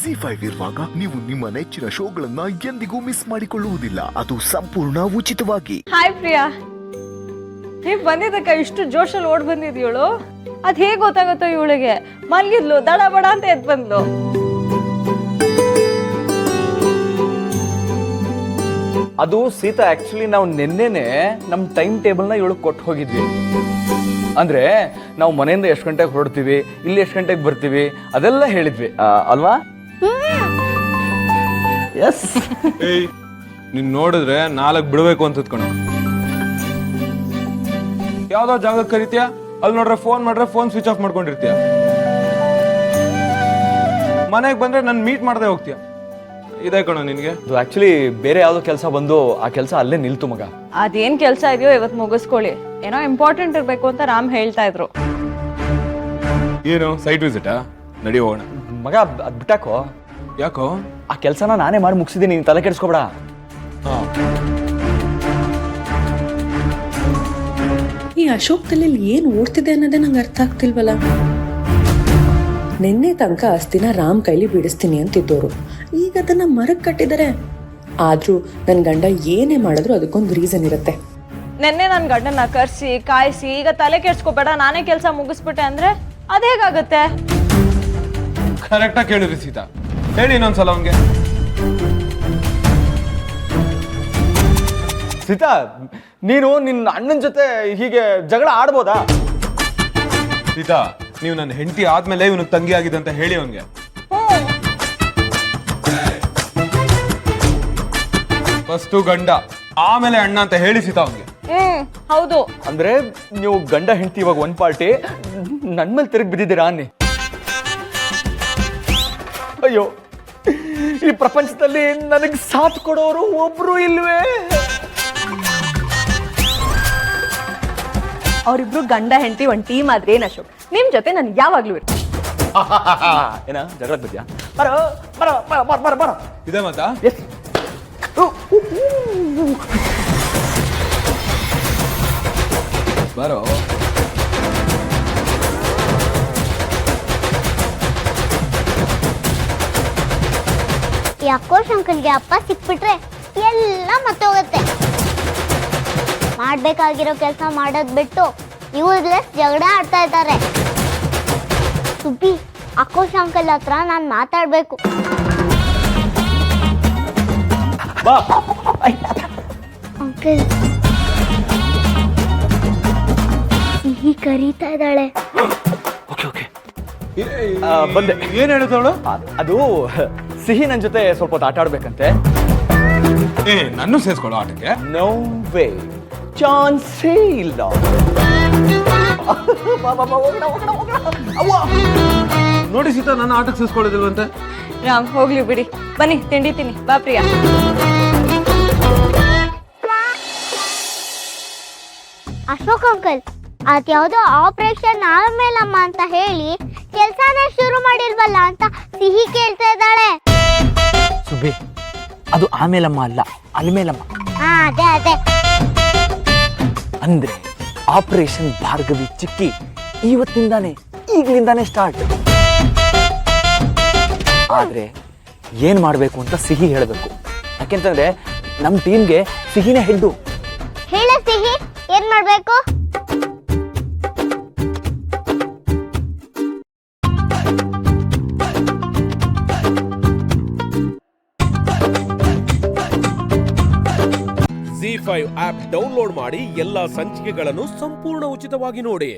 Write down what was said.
ZEE5 ಇರುವಾಗ ನೀವು ನಿಮ್ಮ ನೆಚ್ಚಿನ ಶೋಗಳನ್ನ ಎಂದಿಗೂ ಮಿಸ್ ಮಾಡಿಕೊಳ್ಳುವುದಿಲ್ಲ. ಅದು ಸಂಪೂರ್ಣ ಉಚಿತವಾಗಿ. ಹಾಯ್ ಪ್ರಿಯಾ, ಹೇಗ್ ಬಂದಿದ್ದಕ್ಕ ಇಷ್ಟು ಜೋಶಲ್ಲಿ ಓಡ್ ಬಂದಿದ್ಯವಳು? ಅದ್ ಹೇಗ್ ಗೊತ್ತಾಗತ್ತೋ ಇವಳಿಗೆ? ಮಲ್ಗಿದ್ಲು, ದಡ ಬಡ ಅಂತ ಎದ್ ಬಂದ್ಲು. ಅದು ಸೀತಾ, ಆಕ್ಚುಲಿ ನಾವು ನಿನ್ನೆನೆ ನಮ್ಮ ಟೈಮ್ ಟೇಬಲ್ನ ಇವಳು ಕೊಟ್ಟು ಹೋಗಿದ್ವಿ. ಅಂದ್ರೆ ನಾವು ಮನೆಯಿಂದ ಎಷ್ಟು ಗಂಟೆಗೆ ಹೊರಡ್ತೀವಿ, ಇಲ್ಲಿ ಎಷ್ಟು ಗಂಟೆಗೆ ಬರ್ತೀವಿ, ಅದೆಲ್ಲ ಹೇಳಿದ್ವಿ ಅಲ್ವಾ? ಎಸ್. ನೀನ್ ನೋಡಿದ್ರೆ 4 ಬಿಡ್ಬೇಕು ಅಂತ ಇತ್ಕೊಣ. ಯಾವ್ದೋ ಜಾಗಕ್ಕೆ ಕರಿತೀಯ, ಅಲ್ಲಿ ನೋಡ್ರೆ ಫೋನ್ ಮಾಡ್ರೆ ಫೋನ್ ಸ್ವಿಚ್ ಆಫ್ ಮಾಡ್ಕೊಂಡಿರ್ತೀಯ. ಮನೆಗೆ ಬಂದ್ರೆ ನನ್ ಮೀಟ್ ಮಾಡದೆ ಹೋಗ್ತೀಯ. ಇದೇ ಕಣ ನಿನ್ಗೆ. ಅದು ಆಕ್ಚುಲಿ ಬೇರೆ ಯಾವ್ದೋ ಕೆಲಸ ಬಂದು ಆ ಕೆಲಸ ಅಲ್ಲೇ ನಿಲ್ತು ಮಗ. ಅದೇನ್ ಕೆಲ್ಸ ಇದೆಯೋ ಇವತ್ ಮುಗಿಸ್ಕೊಳ್ಳಿ. ಏನೋ ಇಂಪಾರ್ಟೆಂಟ್ ಇರ್ಬೇಕು ಅಂತ ರಾಮ್ ಹೇಳ್ತಾ ಇದ್ರು. ಏನು ಸೈಟ್ ವಿಸಿಟಾ? ನಡಿ ಹೋಗೋಣ. ಮಗ ಅದ್ ಬಿಟ್ಟಾಕೋ. ಯಾಕೋ? ಆ ಕೆಲಸನ ನಾನೇ ಮಾಡಿ ಮುಗಿಸಿದೀನಿ, ನೀನ್ ತಲೆ ಕೆಡಿಸ್ಕೊಬೇಡ. ಈ ಅಶೋಕ್ ತಲೆಯಲ್ಲಿ ಏನ್ ಓಡ್ತಿದೆ ಅನ್ನೋದೇ ನಂಗೆ ಅರ್ಥ ಆಗ್ತಿಲ್ವಲ್ಲ. ನಿನ್ನೆ ತನಕ ಅಸ್ತಿನ ರಾಮ್ ಕೈಲಿ ಬಿಡಿಸ್ತೀನಿ ಅಂತಿದ್ದೋರು, ಈಗ ಅದನ್ನ ಮರಕ್ ಕಟ್ಟಿದ್ದಾರೆ. ಆದ್ರೂ ನನ್ ಗಂಡ ಏನೇ ಮಾಡಿದ್ರು ಅದಕ್ಕೊಂದು ರೀಸನ್ ಇರುತ್ತೆ. ನೆನ್ನೆ ನನ್ ಗಂಡನ ಕರ್ಸಿ ಕಾಯಿಸಿ ಈಗ ತಲೆ ಕೆಡ್ಸ್ಕೊಬೇಡ ನಾನೇ ಕೆಲ್ಸ ಮುಗಿಸ್ಬಿಟ್ಟೆ ಅಂದ್ರೆ ಅದೇಗಾಗತ್ತೆ? ಕರೆಕ್ಟಾಗಿ ಕೇಳಿದ್ರಿ ಸೀತಾ, ಹೇಳಿ ಇನ್ನೊಂದ್ಸಲ ಅವ್ನಿಗೆ. ಸೀತಾ, ನೀನು ನಿನ್ನ ಅಣ್ಣನ ಜೊತೆ ಹೀಗೆ ಜಗಳ ಆಡ್ಬೋದಾ? ಸೀತಾ, ನೀವು ನನ್ನ ಹೆಂಡತಿ ಆದ್ಮೇಲೆ ಇವನು ತಂಗಿ ಆಗಿದೆ ಅಂತ ಹೇಳಿ ಅವನ್ಗೆ. ಫಸ್ಟು ಗಂಡ ಆಮೇಲೆ ಅಣ್ಣ ಅಂತ ಹೇಳಿ ಸೀತಾ ಅವನ್ಗೆ. ಹೌದು. ಅಂದ್ರೆ ನೀವು ಗಂಡ ಹೆಂಡತಿ ಇವಾಗ ಒಂದ್ ಪಾರ್ಟಿ, ನನ್ ಮೇಲೆ ತಿರುಗಿ ಬಿದ್ದಿದ್ದೀರಾ ಅನ್ನಿ. ಅಯ್ಯೋ, ಈ ಪ್ರಪಂಚದಲ್ಲಿ ನನಗೆ ಸಾಥ್ ಕೊಡೋರು ಒಬ್ರು ಇಲ್ವೇ? ಅವ್ರಿಬ್ರು ಗಂಡ ಹೆಂಡತಿ ಒಂದ್ ಟೀಮ್ ಆದ್ರೆ ಏನ್ ಅಶೋಕ್, ನಿಮ್ ಜೊತೆ ನನ್ ಯಾವಾಗ್ಲೂ ಇರ್ತೀನಿ. ಏನ ಜಗಳ ಬಿದ್ಯಾ? ಬರೋ ಬರೋ ಬರೋ ಬರೋ ಬರೋ. ಇದೆ ಮಾತಾ? ಎಸ್. ಬರೋ. ಯಾಕೋ ಶಂಕರ್ಗೆ ಅಪ್ಪ ಸಿಕ್ಬಿಟ್ರೆ ಎಲ್ಲ ಮತ್ತೆ ಹೋಗುತ್ತೆ. ಮಾಡ್ಬೇಕಾಗಿರೋ ಕೆಲಸ ಮಾಡೋದ್ ಬಿಟ್ಟು ಯೂಸ್ಲೆಸ್ ಜಗಳ ಆಡ್ತಾ ಇದ್ದಾರೆ. ಸುಬ್ಬಿ, ಆಕೋಶ್ ಅಂಕಲ್ ಹತ್ರ ನಾನು ಮಾತಾಡ್ಬೇಕು. ಅಂಕಲ್, ಸಿಹಿ ಕರೀತಾ ಇದ್ದಾಳೆ. ಬಂದೆ. ಏನ್ ಹೇಳಿದವಳು? ಅದು ಸಿಹಿ ನನ್ ಜೊತೆ ಸ್ವಲ್ಪ ಹೊತ್ತು ಆಟ ಆಡ್ಬೇಕಂತೆ. ನನ್ನೂ ಸೇರ್ಸ್ಕೊಳ್ಳೋ ಆಟಕ್ಕೆ? ನೋ ವೇ, ಚಾನ್ಸೇ ಇಲ್ಲ. ನೋಡಿ ಸೀತಾ, ನನ್ನ ಆಟಕ್ಕೆ ಸೇರ್ಸ್ಕೊಳ್ಳೋದಿಲ್ವಂತೆ. ರಾಮ್ ಹೋಗ್ಲಿ ಬಿಡಿ, ಬನ್ನಿ ತಿಂಡಿ ತಿನ್ನಿ. ಬಾ ಪ್ರಿಯಾ. ಅಶೋಕ್ ಅಂಕಲ್, ಅದ್ಯಾವುದೋ ಆಪರೇಷನ್ ಆಮೇಲಮ್ಮ ಅಂತ ಹೇಳಿ ಕೆಲ್ಸನೇ ಶುರು ಮಾಡಿಲ್ವಲ್ಲ ಅಂತ ಸಿಹಿ ಕೇಳ್ತಾ ಇದ್ದಾಳೆ. ಸುಬ್ಬಿ, ಅದು ಆಮೇಲಮ್ಮ ಅಲ್ಲ, ಅಲ್ಮೇಲಮ್ಮ. ಅದೇ ಅದೇ. ಅಂದ್ರೆ ಆಪರೇಷನ್ ಭಾರ್ಗವಿ ಚಿಕ್ಕಿ ಈಗಲಿಂದಾನೇ ಸ್ಟಾರ್ಟ್. ಆದ್ರೆ ಏನ್ ಮಾಡ್ಬೇಕು ಅಂತ ಸಿಹಿ ಹೇಳ್ಬೇಕು. ಯಾಕೆಂತಂದ್ರೆ ನಮ್ ಟೀಮ್ಗೆ ಸಿಹಿನೇ ಹೆಡ್ಡು. ಹೇಳ ಸಿಹಿ, ಏನ್ ಮಾಡ್ಬೇಕು? ZEE5 ಆಪ್ ಡೌನ್ಲೋಡ್ ಮಾಡಿ ಎಲ್ಲಾ ಸಂಚಿಕೆಗಳನ್ನು ಸಂಪೂರ್ಣ ಉಚಿತವಾಗಿ ನೋಡಿ.